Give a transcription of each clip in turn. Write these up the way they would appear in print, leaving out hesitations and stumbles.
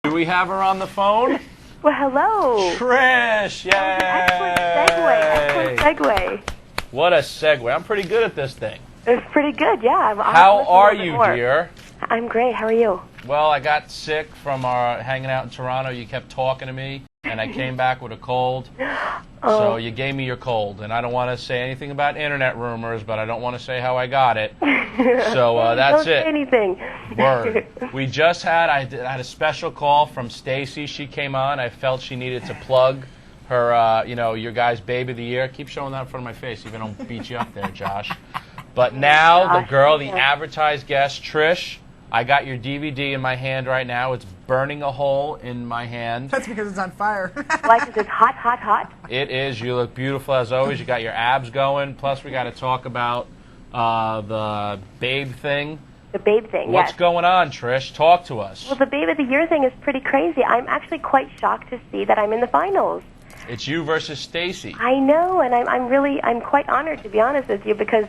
Do we have her on the phone? Well, hello. Trish, yay! Excellent segue. What a segue. I'm pretty good at this thing. It's pretty good, yeah. How are you, dear? I'm great. How are you? Well, I got sick from our hanging out in Toronto. You kept talking to me, and I came back with a cold. So you gave me your cold, and I don't want to say anything about internet rumors, but I don't want to say how I got it. So that's don't it. Say anything. Word. We just had, I had a special call from Stacy. She came on. I felt she needed to plug her, your guys' baby of the year. Keep showing that in front of my face, even though I don't beat you up there, Josh. But now, the girl, the advertised guest, Trish, I got your DVD in my hand right now. It's burning a hole in my hand. That's because it's on fire. Like it's hot, hot, hot? It is. You look beautiful as always. You got your abs going. Plus, we got to talk about the babe thing. The babe thing, What's yes. going on, Trish? Talk to us. Well, the babe of the year thing is pretty crazy. I'm actually quite shocked to see that I'm in the finals. It's you versus Stacy. I know, and I'm quite honored, to be honest with you, because,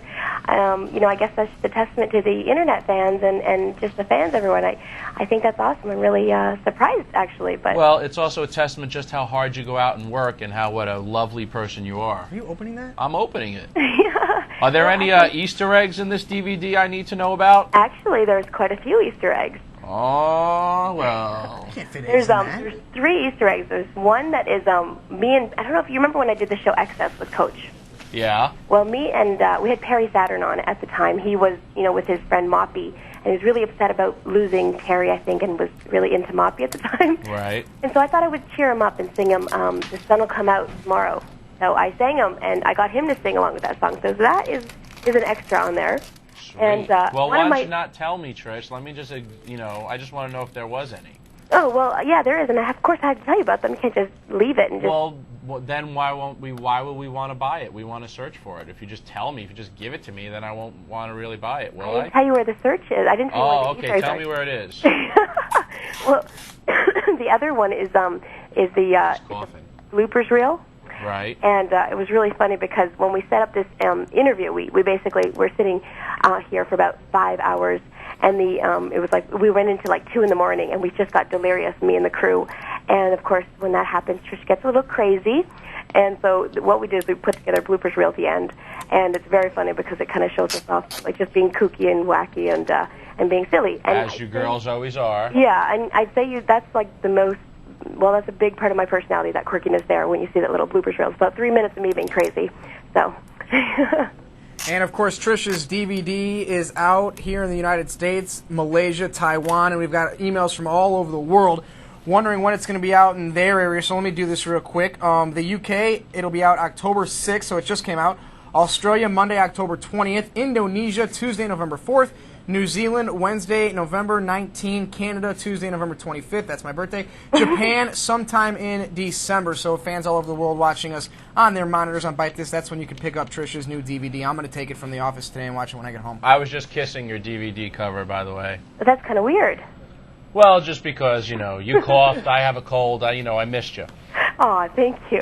I guess that's the testament to the internet fans and just the fans everywhere. I think that's awesome. I'm really surprised, actually. But well, it's also a testament just how hard you go out and work and what a lovely person you are. Are you opening that? I'm opening it. Are there any Easter eggs in this DVD I need to know about? Actually, there's quite a few Easter eggs. Oh, well. I can't fit There's eggs in that. there's 3 Easter eggs. There's one that is me and I don't know if you remember when I did the show Excess with Coach. Yeah. Well, me and we had Perry Saturn on at the time. He was, with his friend Moppy, and he was really upset about losing Terry, I think, and was really into Moppy at the time. Right. And so I thought I would cheer him up and sing him "The Sun Will Come Out Tomorrow." So I sang him, and I got him to sing along with that song. So that is an extra on there. Sweet. And well, why don't you not tell me, Trish? Let me just, I just want to know if there was any. Oh, well, yeah, there is, and of course I have to tell you about them. You can't just leave it and just... Well, then why would we want to buy it? We want to search for it. If you just tell me, if you just give it to me, then I won't want to really buy it, will I? I didn't tell you where the search is. I didn't tell you where the okay, tell me where it is. Well, the other one is the bloopers reel. Right. And it was really funny because when we set up this interview, we basically were sitting here for about 5 hours, and it was like we went into like 2 in the morning, and we just got delirious, me and the crew. And of course, when that happens, Trish gets a little crazy. And so what we did is we put together a bloopers reel at the end, and it's very funny because it kind of shows us off like just being kooky and wacky and being silly. And as you girls always are. Yeah, and I'd say that's like the most. Well, that's a big part of my personality, that quirkiness there, when you see that little bloopers reel. It's about 3 minutes of me being crazy. So. And, of course, Trish's DVD is out here in the United States, Malaysia, Taiwan, and we've got emails from all over the world wondering when it's going to be out in their area. So let me do this real quick. The UK, it'll be out October 6th, so it just came out. Australia, Monday, October 20th. Indonesia, Tuesday, November 4th. New Zealand, Wednesday, November 19th. Canada, Tuesday, November 25th. That's my birthday. Japan, sometime in December. So fans all over the world watching us on their monitors on Byte This, that's when you can pick up Trish's new DVD. I'm going to take it from the office today and watch it when I get home. I was just kissing your DVD cover, by the way. But that's kind of weird. Well, just because, you coughed, I have a cold, I missed you. Aw, thank you.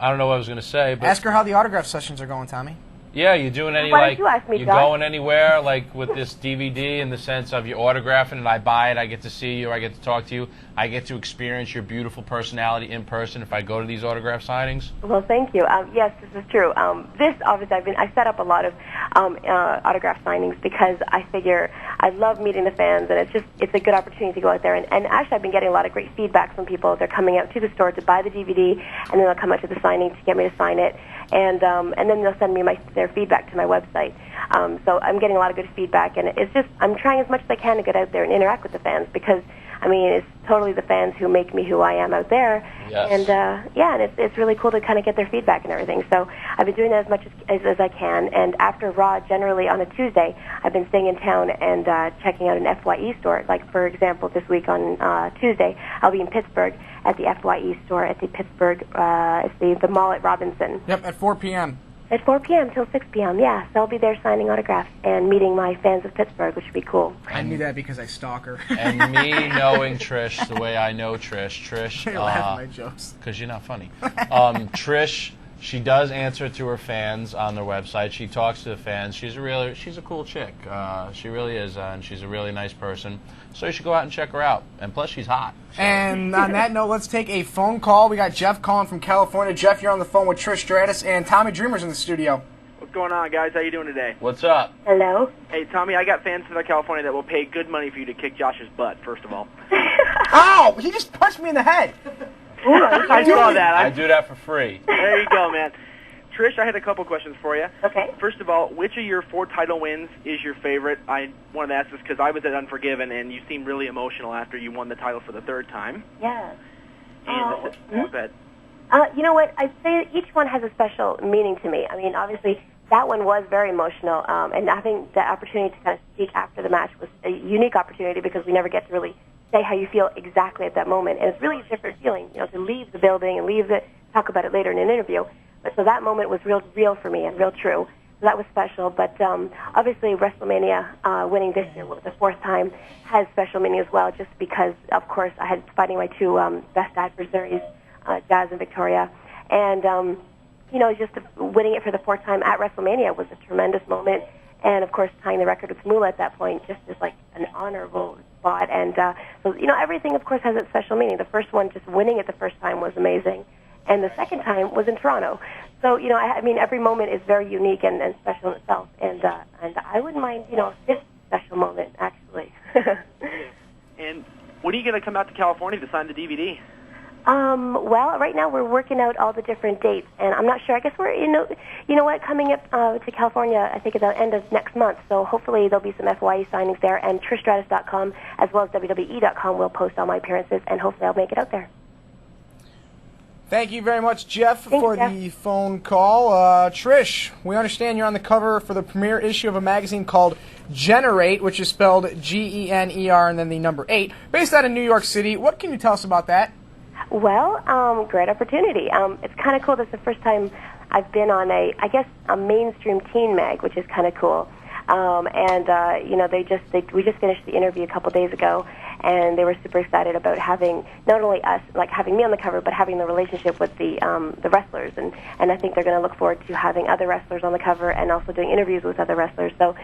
I don't know what I was going to say, but... Ask her how the autograph sessions are going, Tommy. Yeah, you doing any, Why don't you ask me, you Josh? going anywhere, like, with this DVD in the sense of you autographing it, I buy it, I get to see you, I get to talk to you, I get to experience your beautiful personality in person if I go to these autograph signings? Well, thank you. Yes, this is true. This, obviously, I set up a lot of autograph signings because I figure I love meeting the fans, and it's a good opportunity to go out there. And actually, I've been getting a lot of great feedback from people. They're coming out to the store to buy the DVD, and then they'll come out to the signing to get me to sign it. And then they'll send me their feedback to my website. So I'm getting a lot of good feedback, and it's just I'm trying as much as I can to get out there and interact with the fans because, it's totally the fans who make me who I am out there. Yes. And, and it's really cool to kind of get their feedback and everything. So I've been doing that as much as I can, and after Raw, generally on a Tuesday, I've been staying in town and checking out an FYE store. Like, for example, this week on Tuesday, I'll be in Pittsburgh at the FYE store at the Pittsburgh, it's the mall at Robinson. Yep, at 4 p.m. At 4 p.m. till 6 p.m., yeah. So I'll be there signing autographs and meeting my fans of Pittsburgh, which would be cool. I knew that because I stalk her. And me knowing Trish the way I know Trish, You're laughing at my jokes. because you're not funny. Trish She does answer to her fans on their website. She talks to the fans. She's a cool chick. She really is, and she's a really nice person. So you should go out and check her out. And plus, she's hot. So. And on that note, let's take a phone call. We got Jeff calling from California. Jeff, you're on the phone with Trish Stratus, and Tommy Dreamer's in the studio. What's going on, guys? How you doing today? What's up? Hello. Hey, Tommy, I got fans in Southern California that will pay good money for you to kick Josh's butt, first of all. Ow! He just punched me in the head. I saw that. I do that for free. There you go, man. Trish, I had a couple questions for you. Okay. First of all, which of your 4 title wins is your favorite? I wanted to ask this because I was at Unforgiven, and you seemed really emotional after you won the title for the 3rd time. Yeah. And go ahead. You know what? I'd say each one has a special meaning to me. I mean, obviously, that one was very emotional, and having the opportunity to kind of speak after the match was a unique opportunity because we never get to really say how you feel exactly at that moment. And it's really a different feeling, you know, to leave the building and talk about it later in an interview. But so that moment was real for me and real true. So that was special. But obviously WrestleMania winning this year, the 4th time, has special meaning as well, just because, of course, I had fighting my 2 best adversaries, Jazz and Victoria. And, you know, just winning it for the 4th time at WrestleMania was a tremendous moment. And, of course, tying the record with Moolah at that point just is like an honorable spot. And so, you know, everything, of course, has its special meaning. The first one, just winning it the first time was amazing. And the second time was in Toronto. So, you know, I mean, every moment is very unique and special in itself. And I wouldn't mind, you know, a 5th special moment, actually. And when are you going to come out to California to sign the DVD? Well, right now we're working out all the different dates, and I'm not sure. I guess we're, you know what, coming up to California, I think at the end of next month, so hopefully there'll be some FYE signings there, and TrishStratus.com as well as WWE.com will post all my appearances, and hopefully I'll make it out there. Thank you very much, Jeff, Thanks, for Jeff. the phone call. Trish, we understand you're on the cover for the premiere issue of a magazine called Generate, which is spelled G-E-N-E-R and then the number 8, based out of New York City. What can you tell us about that? Well, great opportunity. It's kind of cool. This is the first time I've been on a mainstream teen mag, which is kind of cool. You know, we just finished the interview a couple days ago, and they were super excited about having not only us, like having me on the cover, but having the relationship with the wrestlers, and I think they're going to look forward to having other wrestlers on the cover and also doing interviews with other wrestlers. So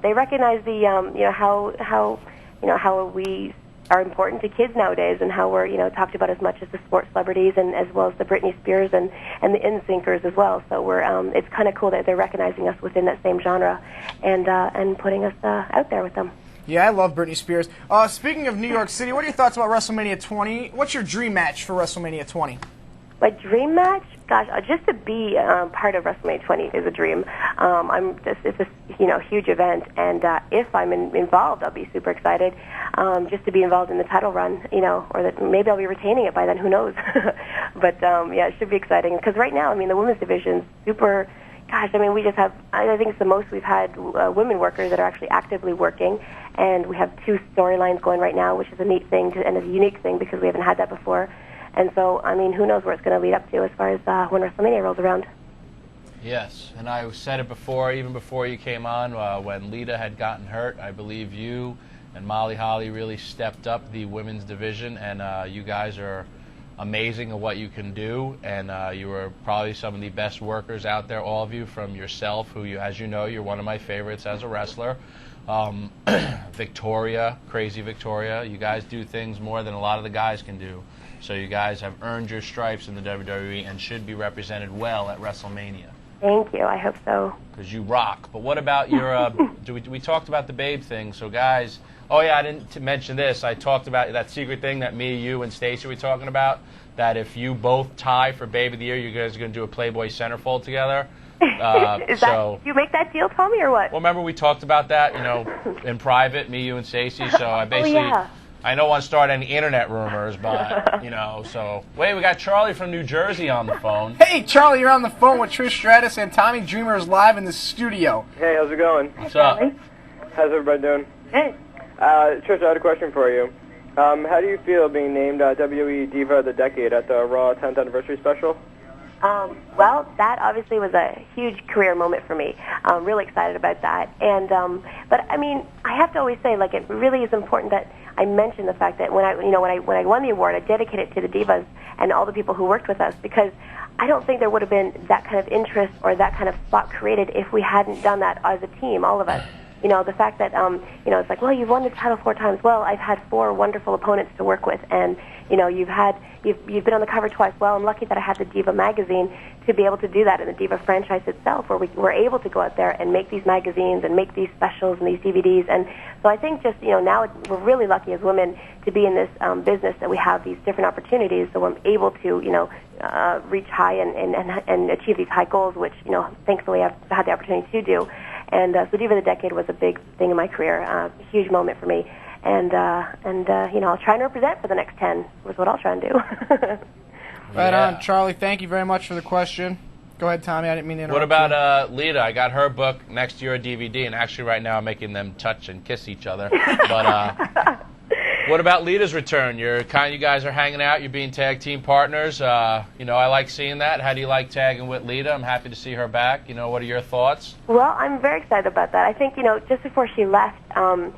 they recognize the you know how we are important to kids nowadays, and how we're, you know, talked about as much as the sports celebrities and as well as the Britney Spears and the NSYNCers as well. So we're it's kind of cool that they're recognizing us within that same genre and putting us out there with them. Yeah, I love Britney Spears. Speaking of New York City, what are your thoughts about WrestleMania 20? What's your dream match for WrestleMania 20? My dream match? Gosh, just to be part of WrestleMania 20 is a dream. It's a huge event, and if I'm involved, I'll be super excited just to be involved in the title run, you know, or that maybe I'll be retaining it by then. Who knows? But yeah, it should be exciting because right now, I mean, the women's division's super. Gosh, I mean, we just have. I think it's the most we've had women workers that are actually actively working, and we have 2 storylines going right now, which is a neat thing and a unique thing because we haven't had that before. And so, I mean, who knows where it's going to lead up to as far as when WrestleMania rolls around. Yes, and I said it before, even before you came on, when Lita had gotten hurt, I believe you and Molly Holly really stepped up the women's division, and you guys are amazing at what you can do, and you are probably some of the best workers out there, all of you, from yourself, who, as you know, you're one of my favorites as a wrestler. Victoria, Crazy Victoria, you guys do things more than a lot of the guys can do. So you guys have earned your stripes in the WWE and should be represented well at WrestleMania. Thank you. I hope so. Because you rock. But what about your, we talked about the Babe thing. So guys, oh yeah, I didn't mention this. I talked about that secret thing that me, you, and Stacey were talking about, that if you both tie for Babe of the Year, you guys are going to do a Playboy centerfold together. You make that deal, Tommy, or what? Well, remember we talked about that, you know, in private, me, you, and Stacey. So I basically... Oh, yeah. I don't want to start any internet rumors, but, you know, so... Wait, we got Charlie from New Jersey on the phone. Hey, Charlie, you're on the phone with Trish Stratus, and Tommy Dreamer is live in the studio. Hey, how's it going? What's up? How's everybody doing? Good. Trish, I had a question for you. How do you feel being named WWE Diva of the Decade at the Raw 10th Anniversary Special? Well, that obviously was a huge career moment for me. I'm really excited about that. And but I mean, I have to always say, like, it really is important that I mentioned the fact that when I won the award, I dedicated it to the divas and all the people who worked with us, because I don't think there would have been that kind of interest or that kind of spot created if we hadn't done that as a team, all of us. You know, the fact that, it's like, well, you've won the title 4 times. Well, I've had 4 wonderful opponents to work with, and, you know, you've been on the cover twice. Well, I'm lucky that I had the Diva magazine to be able to do that, in the Diva franchise itself, where we were able to go out there and make these magazines and make these specials and these DVDs. And so I think just, now we're really lucky as women to be in this business, that we have these different opportunities, so I'm able to, reach high and achieve these high goals, which, thankfully I've had the opportunity to do. And so Diva of the Decade was a big thing in my career, a huge moment for me. And I'll try and represent for the next 10, was what I'll try and do. Right on, Charlie. Thank you very much for the question. Go ahead, Tommy. I didn't mean to interrupt. What about Lita? I got her book next to your DVD, and actually right now I'm making them touch and kiss each other. But what about Lita's return? You guys are hanging out. You're being tag team partners. I like seeing that. How do you like tagging with Lita? I'm happy to see her back. What are your thoughts? Well, I'm very excited about that. I think, just before she left, I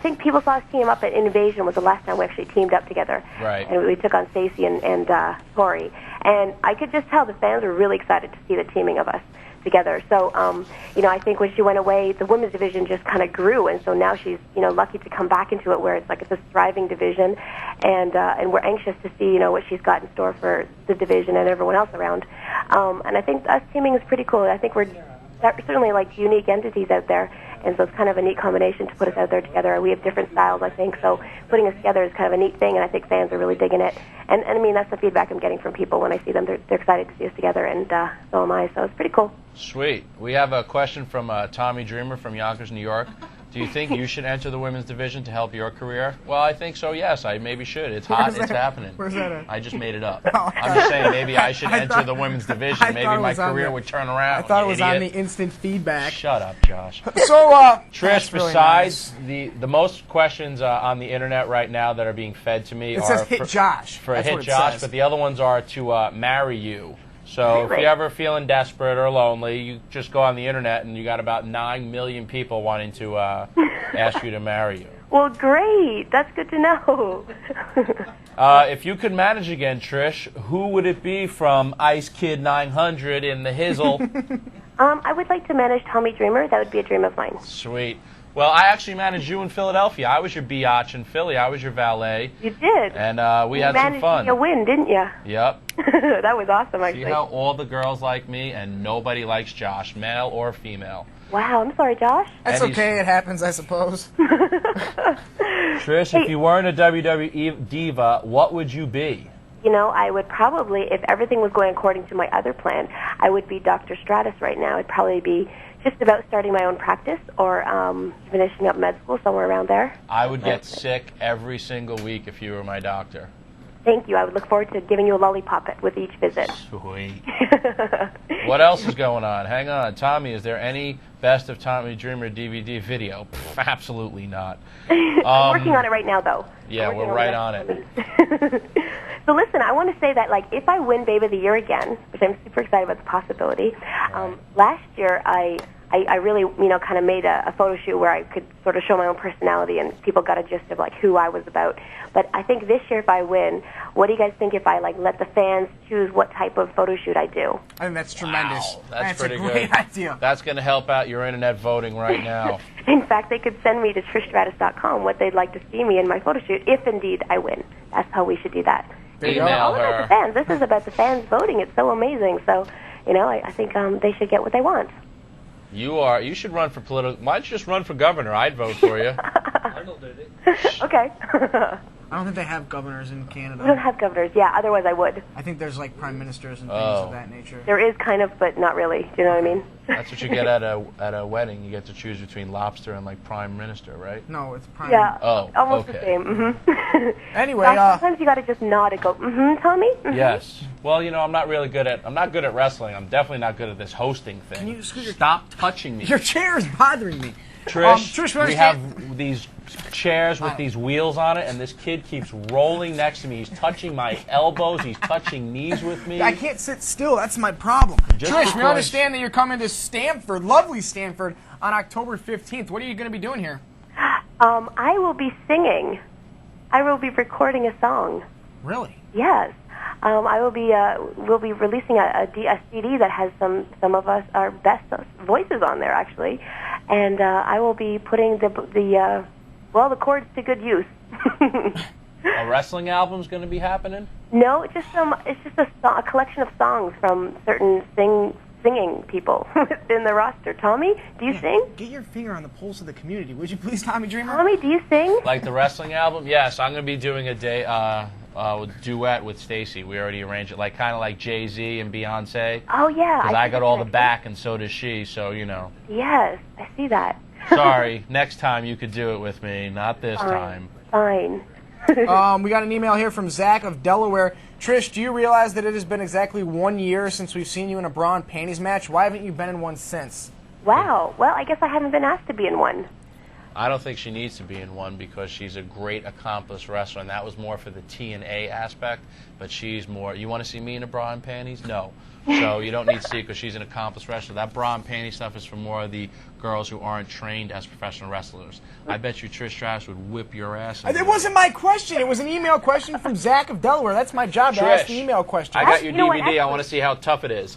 think people saw us team up at Invasion was the last time we actually teamed up together. Right. And we took on Stacey and Tori. And I could just tell the fans were really excited to see the teaming of us together. So, I think when she went away, the women's division just kind of grew, and so now she's, lucky to come back into it, where it's like it's a thriving division, and we're anxious to see, what she's got in store for the division and everyone else around. And I think us teaming is pretty cool. I think we're certainly like unique entities out there, and so it's kind of a neat combination to put us out there together. We have different styles, I think, so putting us together is kind of a neat thing, and I think fans are really digging it. And I mean, that's the feedback I'm getting from people when I see them. They're excited to see us together, and so am I, so it's pretty cool. Sweet. We have a question from Tommy Dreamer from Yonkers, New York. Do you think you should enter the women's division to help your career? Well, I think so, yes. I maybe should. It's hot. It's happening. Where's that at? I just made it up. I'm just saying maybe I should enter the women's division. Maybe my career would turn around. I thought it was on the instant feedback. Shut up, Josh. So, Trish, really besides nice. the most questions on the internet right now that are being fed to me it are says hit Josh. For That's hit what it Josh, says. but the other ones are to marry you. So Really? if you're ever feeling desperate or lonely, you just go on the internet and you got about 9 million people wanting to ask you to marry you. Well, great. That's good to know. If you could manage again, Trish, who would it be from Ice Kid 900 in the Hizzle? I would like to manage Tommy Dreamer. That would be a dream of mine. Sweet. Well, I actually managed you in Philadelphia. I was your biatch in Philly. I was your valet. You did. And we had some fun. You managed to win, didn't you? Yep. That was awesome, actually. See how all the girls like me and nobody likes Josh, male or female. Wow, I'm sorry, Josh. That's okay. It happens, I suppose. Trish, if you weren't a WWE diva, what would you be? I would probably, if everything was going according to my other plan, I would be Dr. Stratus right now. I'd probably be just about starting my own practice or finishing up med school, somewhere around there. I would get sick every single week if you were my doctor. Thank you. I would look forward to giving you a lollipop with each visit. Sweet. What else is going on? Hang on. Tommy, is there any Best of Tommy Dreamer DVD video? Pff, absolutely not. I'm working on it right now, though. Yeah, we're right on it. So listen, I want to say that, if I win Babe of the Year again, which I'm super excited about the possibility, last year I really, kind of made a photo shoot where I could sort of show my own personality and people got a gist of, who I was about. But I think this year if I win, what do you guys think if I, let the fans choose what type of photo shoot I do? I think that's tremendous. Wow, that's pretty a great good. idea. That's going to help out your internet voting right now. In fact, they could send me to TrishStratus.com what they'd like to see me in my photo shoot, if indeed I win. That's how we should do that. Email all about her. the fans. This is about the fans voting. It's so amazing. So, I think they should get what they want. You should run for political. Why don't you just run for governor? I'd vote for you. Arnold did it. Okay. I don't think they have governors in Canada. We don't have governors. Yeah, otherwise I would. I think there's prime ministers and things of that nature. There is kind of, but not really. Do you know what I mean? That's what you get at a wedding. You get to choose between lobster and prime minister, right? No, it's prime. Yeah. Oh, almost okay. the same. Mm-hmm. Anyway, sometimes you got to just nod and go, Tommy. Mm-hmm. Yes. Well, I'm not good at wrestling. I'm definitely not good at this hosting thing. Can you scoot your- Stop touching me? Your chair is bothering me. Trish, we have these chairs with these wheels on it, and this kid keeps rolling next to me. He's touching my elbows. He's touching knees with me. I can't sit still. That's my problem. Trish, we understand that you're coming to Stamford, lovely Stamford, on October 15th. What are you going to be doing here? I will be singing. I will be recording a song. Really? Yes. I will be. We'll be releasing a CD that has some of our best voices on there, actually, and I will be putting the chords to good use. A wrestling album's going to be happening? No, it's just a collection of songs from certain singing people in the roster. Tommy, do you sing? Get your finger on the pulse of the community, would you please, Tommy Dreamer? Tommy, do you sing? Like the wrestling album? Yes, I'm going to be doing a duet with Stacy. We already arranged it, kind of like Jay-Z and Beyonce. Oh, yeah. Because I got all the back, and so does she, so, Yes, I see that. Sorry, next time you could do it with me, not this time. Fine. We got an email here from Zach of Delaware. Trish, do you realize that it has been exactly 1 year since we've seen you in a bra and panties match? Why haven't you been in one since? Wow. Well, I guess I haven't been asked to be in one. I don't think she needs to be in one because she's a great, accomplished wrestler, and that was more for the TNA aspect, but she's more, you want to see me in a bra and panties? No. So you don't need to see it because she's an accomplished wrestler. That bra and panty stuff is for more of the girls who aren't trained as professional wrestlers. I bet you Trish Stratus would whip your ass. It wasn't my question. It was an email question from Zach of Delaware. That's my job to ask the email question. I got your DVD. I want to see how tough it is.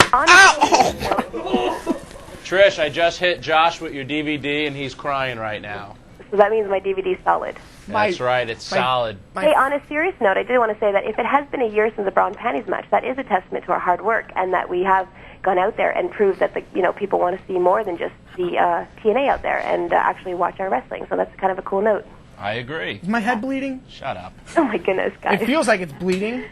Trish, I just hit Josh with your DVD, and he's crying right now. So that means my DVD's solid. That's right. It's solid. Hey, on a serious note, I did want to say that if it has been a year since the bra and panties match, that is a testament to our hard work, and that we have gone out there and proved that people want to see more than just the TNA out there and actually watch our wrestling. So that's kind of a cool note. I agree. Is my head bleeding? Shut up. Oh my goodness, guys! It feels like it's bleeding.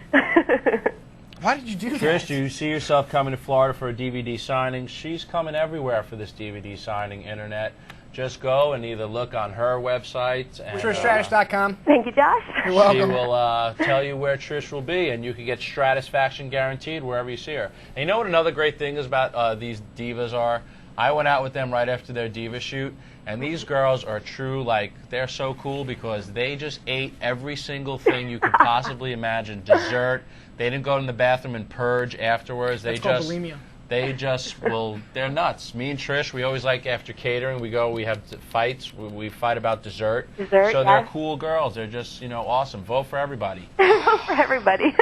Why did you do that? Trish, do you see yourself coming to Florida for a DVD signing? She's coming everywhere for this DVD signing, Internet. Just go and either look on her website. And, TrishStratus.com. Thank you, Josh. You're welcome. She will tell you where Trish will be, and you can get Stratisfaction guaranteed wherever you see her. And you know what another great thing is about these divas are? I went out with them right after their diva shoot, and these girls are true, they're so cool because they just ate every single thing you could possibly imagine. Dessert. They didn't go in the bathroom and purge afterwards. That's called bulimia. They're nuts. Me and Trish, we always after catering, we have fights. We fight about dessert. So they're cool girls. They're just, awesome. Vote for everybody. Vote for everybody.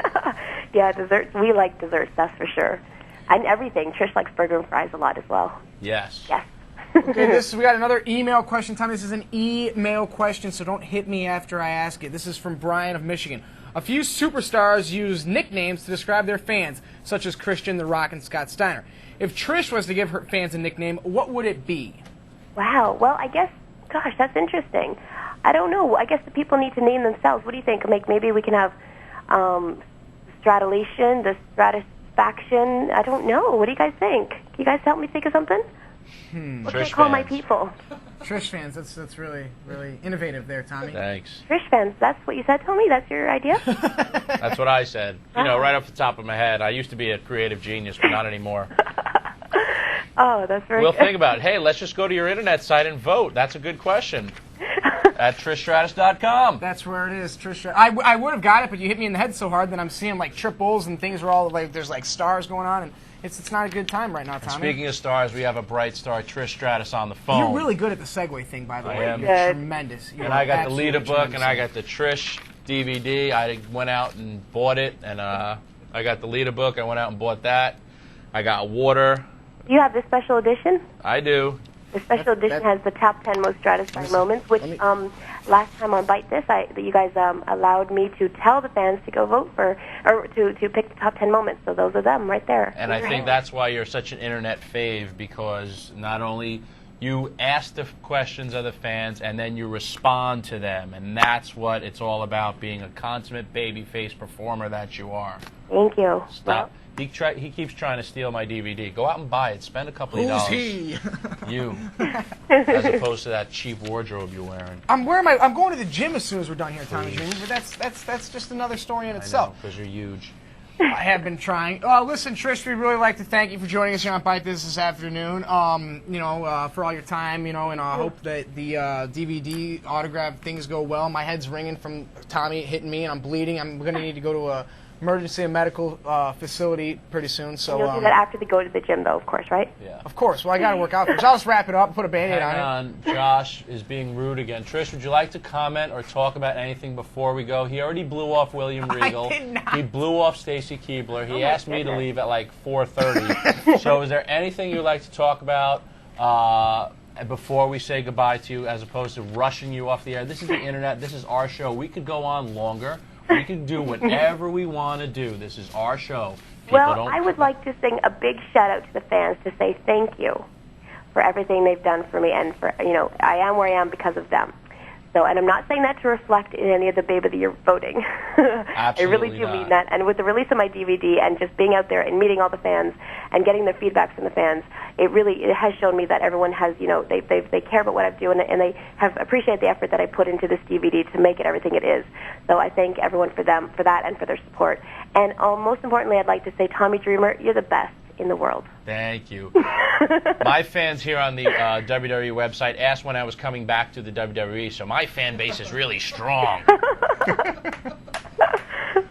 Yeah, desserts. We like desserts, that's for sure. And everything. Trish likes burger and fries a lot as well. Yes. Yes. Okay, we got another email question. Tommy, this is an email question, so don't hit me after I ask it. This is from Brian of Michigan. A few superstars use nicknames to describe their fans, such as Christian, The Rock, and Scott Steiner. If Trish was to give her fans a nickname, what would it be? Wow. Well, I guess, gosh, that's interesting. I don't know. I guess the people need to name themselves. What do you think? Maybe we can have Stratulation, the Stratisfaction. I don't know. What do you guys think? Can you guys help me think of something? What can I call my people? Trish fans, that's really, really innovative there, Tommy. Thanks. Trish fans, that's what you said, Tommy? That's your idea? That's what I said. Right off the top of my head. I used to be a creative genius, but not anymore. Oh, that's very We'll good. think about it. Hey, let's just go to your internet site and vote. That's a good question. At TrishStratus.com. That's where it is, Trish. I would have got it, but you hit me in the head so hard that I'm seeing triples and things are all there's stars going on, and it's not a good time right now, Tommy. And speaking of stars, we have a bright star, Trish Stratus, on the phone. You're really good at the segue thing, by the way. am. You're tremendous. And I got the Lita book, and I got the Trish DVD. I went out and bought it, and I got the Lita book. I went out and bought that. I got water. You have the special edition? I do. The special edition has the top 10 most Stratus moments, which last time on Byte This, you guys allowed me to tell the fans to go vote for, or to pick the top 10 moments. So those are them right there. And I think that's why you're such an internet fave, because not only you ask the questions of the fans and then you respond to them, and that's what it's all about, being a consummate babyface performer that you are. Thank you. Stop. Well, He keeps trying to steal my DVD. Go out and buy it. Spend a couple of dollars. Who's he? You. As opposed to that cheap wardrobe you're wearing. I'm going to the gym as soon as we're done here, Tommy Dreamer, but that's just another story in itself. Because you're huge. I have been trying. Listen, Trish, we'd really like to thank you for joining us here on Byte This afternoon. For all your time, and I hope that the DVD autograph things go well. My head's ringing from Tommy hitting me, and I'm bleeding. I'm going to need to go to a emergency and medical facility pretty soon. So You'll do that after they go to the gym, though, of course, right? Yeah. of course. Well, I got to work out first. I'll just wrap it up, put a Band-Aid Hang on it. on, Josh is being rude again. Trish, would you like to comment or talk about anything before we go? He already blew off William Regal. did not. He blew off Stacy Keibler. He my asked me to goodness. leave at like 4:30. So is there anything you'd like to talk about before we say goodbye to you, as opposed to rushing you off the air? This is the internet. This is our show. We could go on longer. We can do whatever we want to do. This is our show. People Well, don't... I would like to sing a big shout out to the fans to say thank you for everything they've done for me, and for, I am where I am because of them. So, and I'm not saying that to reflect in any of the Babe of the Year voting. I really do mean that. And with the release of my DVD and just being out there and meeting all the fans and getting the feedback from the fans, it has shown me that everyone has, they care about what I'm doing, and they have appreciated the effort that I put into this DVD to make it everything it is. So I thank everyone for them, for that, and for their support. And most importantly, I'd like to say, Tommy Dreamer, you're the best in the world. Thank you. My fans here on the WWE website asked when I was coming back to the WWE, so my fan base is really strong.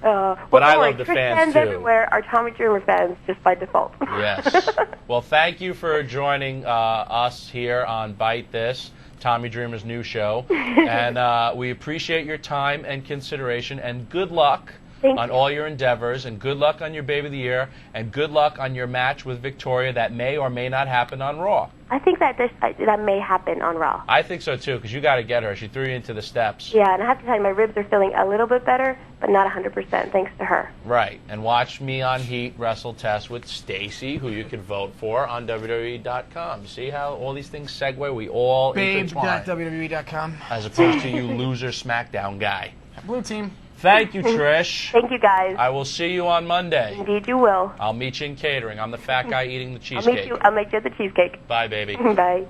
But I love the fans too. Everywhere are Tommy Dreamer fans just by default. Yes. Well, thank you for joining us here on Byte This, Tommy Dreamer's new show. And we appreciate your time and consideration, and good luck on all your endeavors, and good luck on your Baby of the Year, and good luck on your match with Victoria that may or may not happen on Raw. I think that that may happen on Raw. I think so too, because you got to get her. She threw you into the steps. Yeah, and I have to tell you, my ribs are feeling a little bit better, but not 100%, thanks to her. Right, and watch me on Heat Wrestle Test with Stacy, who you can vote for on WWE.com. You see how all these things segue? We all intertwine. Babe.WWE.com. As opposed to you loser SmackDown guy. Blue team. Thank you, Trish. Thank you, guys. I will see you on Monday. Indeed you will. I'll meet you in catering. I'm the fat guy eating the cheesecake. I'll make you the cheesecake. Bye, baby. Bye.